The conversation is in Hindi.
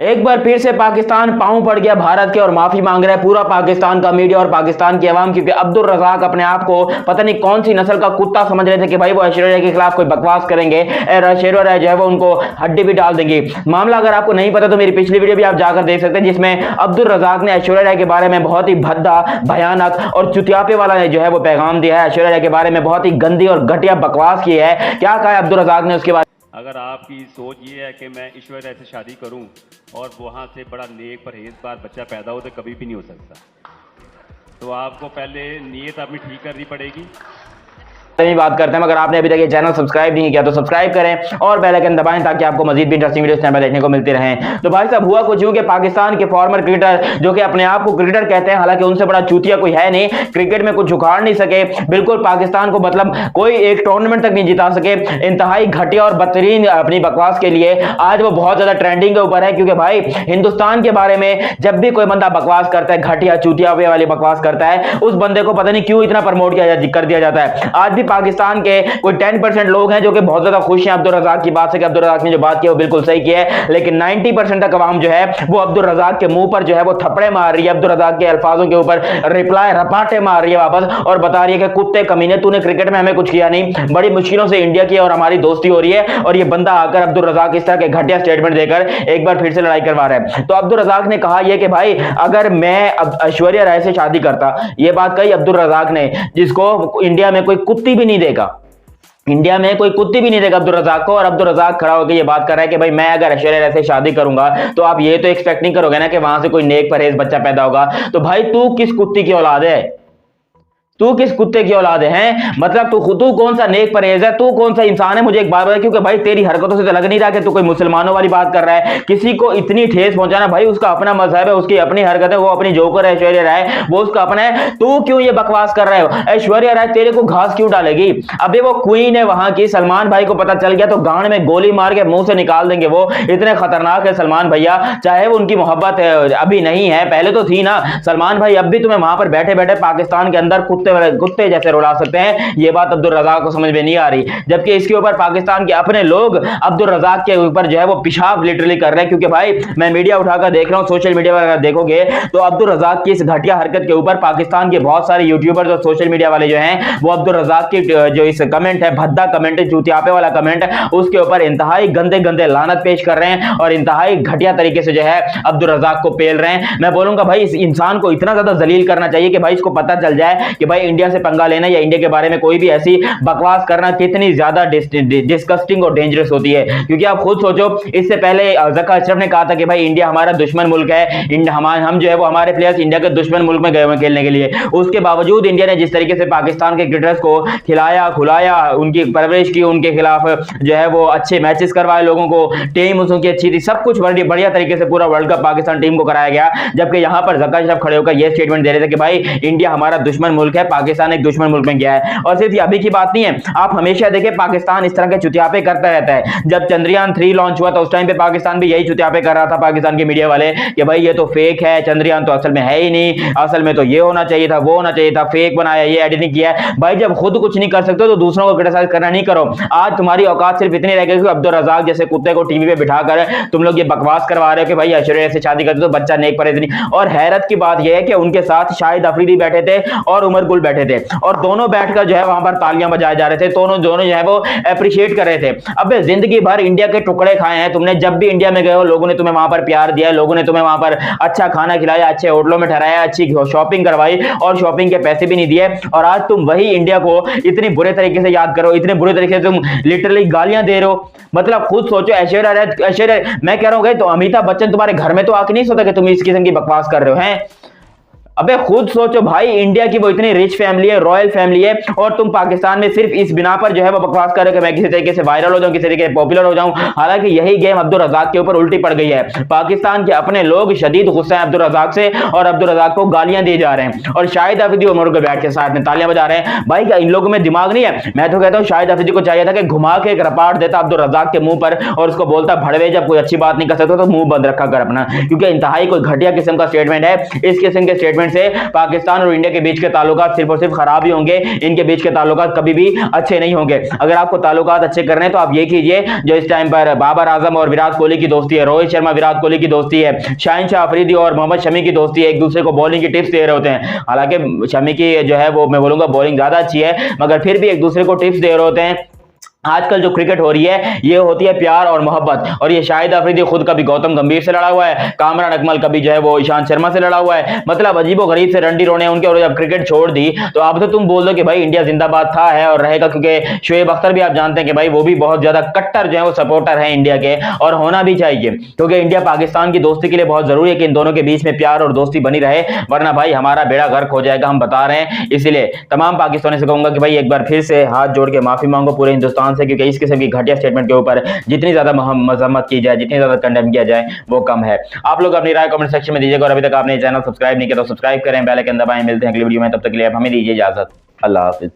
एक बार फिर से पाकिस्तान पांव पड़ गया भारत के और माफी मांग रहा है पूरा पाकिस्तान का मीडिया और पाकिस्तान की आवाम, क्योंकि अब्दुल रज़ाक अपने आप को पता नहीं कौन सी नस्ल का कुत्ता समझ रहे थे कि भाई वो ऐश्वर्या राय के खिलाफ कोई बकवास करेंगे और ऐश्वर्या राय जो है वो उनको हड्डी भी डाल देंगी। मामला अगर आपको नहीं पता तो मेरी पिछली वीडियो भी आप जाकर देख सकते हैं, जिसमें अब्दुल रज़ाक ने ऐश्वर्या राय के बारे में बहुत ही भद्दा, भयानक और चुतियापे वाला जो है वो पैगाम दिया है। ऐश्वर्या राय के बारे में बहुत ही गंदी और घटिया बकवास की है। क्या कहा है अब्दुल रज़ाक ने उसके बाद? अगर आपकी सोच ये है कि मैं ऐश्वर्या से शादी करूं और वहाँ से बड़ा नेक परहेजगार बच्चा पैदा हो, तो कभी भी नहीं हो सकता। तो आपको पहले नीयत अपनी ठीक करनी पड़ेगी। बात करते हैं। अगर आपने अभी तक ये चैनल सब्सक्राइब नहीं किया तो सब्सक्राइब करें और बेल आइकन दबाएं ताकि आपको मजीद भी इंटरेस्टिंग वीडियोस चैनल पर देखने को मिलती रहें। तो भाई साहब हुआ कुछ यूं कि पाकिस्तान के फॉर्मर क्रिकेटर जो कि अपने आप को क्रिकेटर कहते हैं, हालांकि उनसे बड़ा चूतिया कोई है नहीं, क्रिकेट में कुछ उखाड़ नहीं सके, बिल्कुल पाकिस्तान को मतलब कोई एक टूर्नामेंट तक नहीं जिता सके, इंतहाई घटिया और बदतरीन अपनी बकवास के लिए आज वो बहुत ज्यादा ट्रेंडिंग के ऊपर है। क्योंकि भाई हिंदुस्तान के बारे में जब भी कोई बंदा बकवास करता है, घटिया चूतिया वाली बकवास करता है, उस बंदे को पता नहीं क्यों इतना प्रमोट कर दिया जाता है। आज भी पाकिस्तान के कोई 10% लोग हैं जो कि बहुत ज्यादा खुश हैं अब्दुल रज़ाक की बात से कि अब्दुल रज़ाक ने जो बात की वो बिल्कुल सही की है, लेकिन 90% तक आवाम जो है वो अब्दुल रज़ाक के मुंह पर जो है वो थप्पड़े मार रही है, अब्दुल रज़ाक के अल्फाजों के ऊपर रिप्लाई रपाटे मार रही है वापस और बता रही है कि कुत्ते कमीने, तूने क्रिकेट में हमें कुछ किया नहीं, बड़ी मुश्किलों से इंडिया की और हमारी दोस्ती हो रही है, और ये बंदा आकर अब्दुल रज़ाक इस तरह के घटिया स्टेटमेंट देकर एक बार फिर से लड़ाई करवा रहा है। तो अब्दुल रज़ाक ने कहा यह कि भाई अगर मैं ऐश्वर्या राय से शादी करता, यह बात कही अब्दुल रज़ाक ने, जिसको इंडिया में कोई कुत्ती भी नहीं देगा, इंडिया में कोई कुत्ती भी नहीं देगा अब्दुल रज़ाक को। और अब्दुल रज़ाक खड़ा होकर ये बात कर रहा है कि भाई मैं अगर ऐश्वर्या राय से शादी करूंगा तो आप ये तो एक्सपेक्ट नहीं करोगे ना कि वहां से कोई नेक परहेज बच्चा पैदा होगा। तो भाई तू किस कुत्ती की औलाद है? तू किस कुत्ते की औलाद है? मतलब तू कौन सा नेक परहेज है? तू कौन सा इंसान है? मुझे एक बात बता, क्योंकि भाई तेरी हरकतों से तो लग नहीं रहा कि तू कोई मुसलमानों वाली बात कर रहा है। किसी को इतनी ठेस पहुंचाना, भाई उसका अपना मजहब है, उसकी अपनी हरकत है, वो अपनी जोकर है ऐश्वर्या राय, वो उसका अपना है। तू क्यों ये बकवास कर रहे हो? ऐश्वर्या राय तेरे को घास क्यों डालेगी? अबे वो क्वीन है वहां की, सलमान भाई को पता चल गया तो गांड में गोली मार के मुंह से निकाल देंगे। वो इतने खतरनाक है सलमान भैया, चाहे वो उनकी मोहब्बत अभी नहीं है, पहले तो थी ना। सलमान भाई अब भी तुम्हें वहां पर बैठे बैठे पाकिस्तान के अंदर कुत्ते जैसे रुला सकते हैं, ये बात अब्दुल रज़ाक को समझ में नहीं आ रही। जबकि इसके ऊपर पाकिस्तान के अपने लोग अब्दुल रज़ाक के ऊपर जो है वो पेशाब लिटरली कर रहे हैं। क्योंकि भाई मैं मीडिया उठाकर देख रहा हूं, सोशल मीडिया पर अगर देखोगे तो अब्दुल रज़ाक की इस घटिया हरकत के ऊपर पाकिस्तान के बहुत सारे यूट्यूबर्स और सोशल मीडिया वाले जो हैं वो अब्दुल रज़ाक की जो इस कमेंट है, भद्दा कमेंट है, चूतियापे वाला कमेंट, उसके ऊपर इंतहाई गंदे गंदे लानत पेश कर रहे हैं और इंतहाई घटिया तरीके से जो है अब्दुल रज़ाक को पेल रहे हैं। मैं बोलूंगा भाई इस इंसान को इतना ज्यादा जलील करना चाहिए कि भाई इसको पता चल जाए कि भाई इंडिया से पंगा लेना या इंडिया के बारे में कोई भी ऐसी बकवास करना कितनी ज्यादा डिस्कस्टिंग और डेंजरस होती है। क्योंकि आप खुद सोचो, इससे पहले ज़का अशरफ ने कहा था कि भाई इंडिया हमारा दुश्मन मुल्क है, हम जो है वो हमारे प्लेयर्स इंडिया के दुश्मन मुल्क में गए हुए खेलने के लिए। उसके बावजूद इंडिया ने जिस तरीके से पाकिस्तान के क्रिकेटर्स को खिलाया खुलाया, उनकी परवरिश की, उनके खिलाफ जो है वो अच्छे मैचेस करवाए, लोगों को टीम उनकी अच्छी थी, सब कुछ बढ़िया तरीके से पूरा वर्ल्ड कप पाकिस्तान टीम को कराया गया। जबकि यहां पर ज़का अशरफ खड़े होकर यह स्टेटमेंट दे रहे थे कि भाई इंडिया हमारा दुश्मन मुल्क है, पाकिस्तान एक दुश्मन मुल्क में गया है। और सिर्फ अभी की बात नहीं है, आप हमेशा देखें पाकिस्तान इस तरह के चुतियापे करता रहता है। जब चंद्रयान 3 लॉन्च हुआ तो उस टाइम पे पाकिस्तान भी यही चुतियापे कर रहा था, पाकिस्तान के मीडिया वाले, कि भाई ये तो फेक है, चंद्रयान तो असल में है ही नहीं, असल में तो ये होना चाहिए था, वो होना चाहिए था, फेक बनाया, ये एडिटिंग किया है। भाई जब खुद कुछ नहीं कर सकते तो दूसरों को क्रिटिसाइज करना नहीं करो। आज तुम्हारी औकात सिर्फ इतनी रह गई कि अब्दुल रज़ाक जैसे कुत्ते को टीवी पे बिठाकर तुम लोग ये बकवास करवा रहे हो कि भाई ऐश्वर्या से शादी करते तो बच्चा नेक परहेज नहीं। और हैरत की बात यह है कि उनके साथ शाहिद अफरीदी बैठे थे और उमर गुल बैठे थे, और दोनों बैठकर जो है वहां पर तालियां बजाए जा रहे थे, दोनों जो है वो अप्रिशिएट कर रहे थे। अब जिंदगी भर इंडिया के टुकड़े खाए हैं तुमने, जब भी इंडिया में गए हो लोगों ने तुम्हें वहां पर प्यार दिया है, लोगों ने तुम्हें वहां पर अच्छा खाना खिलाया, अच्छे होटलों में ठहराया, अच्छी शॉपिंग करवाई और शॉपिंग के पैसे भी नहीं दिए, और आज तुम वही इंडिया को इतनी बुरे तरीके से याद करो, इतने बुरे तरीके से तुम लिटरली गालियां दे रहे हो। मतलब खुद सोचो, ऐश्वर्या मैं कह रहा हूं तो अमिताभ बच्चन तुम्हारे घर में तो आके नहीं सोता कि तुम इस किस्म की बकवास कर रहे हो हैं। अबे खुद सोचो भाई, इंडिया की वो इतनी रिच फैमिली है, रॉयल फैमिली है, और तुम पाकिस्तान में सिर्फ इस बिना पर जो है वो बकवास कर रहे हो कि मैं किसी तरीके से वायरल हो जाऊं, किसी तरीके से पॉपुलर हो जाऊं। हालांकि यही गेम अब्दुल रज़ाक के ऊपर उल्टी पड़ गई है। पाकिस्तान के अपने लोग शदीद गुस्सा है अब्दुल रज़ाक से और अब्दुल रज़ाक को गालियां दी जा रहे हैं, और शाहिद अफरीदी उमर को बैठ के साथ में तालियां बजा रहे हैं। भाई क्या इन लोगों में दिमाग नहीं है? मैं तो कहता हूं शाहिद अफरीदी को चाहिए था कि घुमा के एक रपाट देता अब्दुल रज़ाक के मुंह पर और उसको बोलता भड़वे, जब कोई अच्छी बात नहीं कर सकता तो मुंह बंद रखा कर अपना, क्योंकि इंतहाई कोई घटिया किस्म का स्टेटमेंट है। इस किस्म के स्टेटमेंट स्टेटमेंट से पाकिस्तान और इंडिया के बीच के ताल्लुकात सिर्फ और सिर्फ खराब ही होंगे, इनके बीच के ताल्लुकात कभी भी अच्छे नहीं होंगे। अगर आपको ताल्लुकात अच्छे करने हैं तो आप ये कीजिए जो इस टाइम पर बाबर आजम और विराट कोहली की दोस्ती है, रोहित शर्मा विराट कोहली की दोस्ती है, शाहिन शाह अफरीदी और मोहम्मद शमी की दोस्ती है, एक दूसरे को बॉलिंग की टिप्स दे रहे होते हैं। हालांकि शमी की जो है वो मैं बोलूंगा बॉलिंग ज्यादा अच्छी है, मगर फिर भी एक दूसरे को टिप्स दे रहे होते हैं। आजकल जो क्रिकेट हो रही है ये होती है प्यार और मोहब्बत, और ये शाहिद अफरीदी खुद कभी गौतम गंभीर से लड़ा हुआ है, कामरान अकमल कभी जो है वो ईशांत शर्मा से लड़ा हुआ है। मतलब अजीबो गरीब से रंडी रोने उनके, और जब क्रिकेट छोड़ दी तो अब तो तुम बोल दो कि भाई इंडिया जिंदाबाद था है और रहेगा, क्योंकि शोएब अख्तर भी आप जानते हैं कि भाई वो भी बहुत ज्यादा कट्टर जो है वो सपोर्टर है इंडिया के, और होना भी चाहिए, क्योंकि इंडिया पाकिस्तान की दोस्ती के लिए बहुत जरूरी है कि इन दोनों के बीच में प्यार और दोस्ती बनी रहे, वरना भाई हमारा बेड़ा गर्क हो जाएगा, हम बता रहे हैं। इसलिए तमाम पाकिस्तानी से कहूंगा कि भाई एक बार फिर से हाथ जोड़ के माफी मांगो पूरे हिंदुस्तान से, क्योंकि इस किस्म की घटिया स्टेटमेंट के ऊपर जितनी ज्यादा मजम्मत की जाए, जितनी ज्यादा कंडेम किया जाए वो कम है। आप लोग अपनी राय कमेंट सेक्शन में दीजिएगा, और अभी तक आपने चैनल सब्सक्राइब नहीं किया तो सब्सक्राइब करें, बेल आइकन दबाएं। मिलते हैं अगली वीडियो में, तब तक के लिए आप हमें दीजिए इजाजत। अल्लाह हाफिज।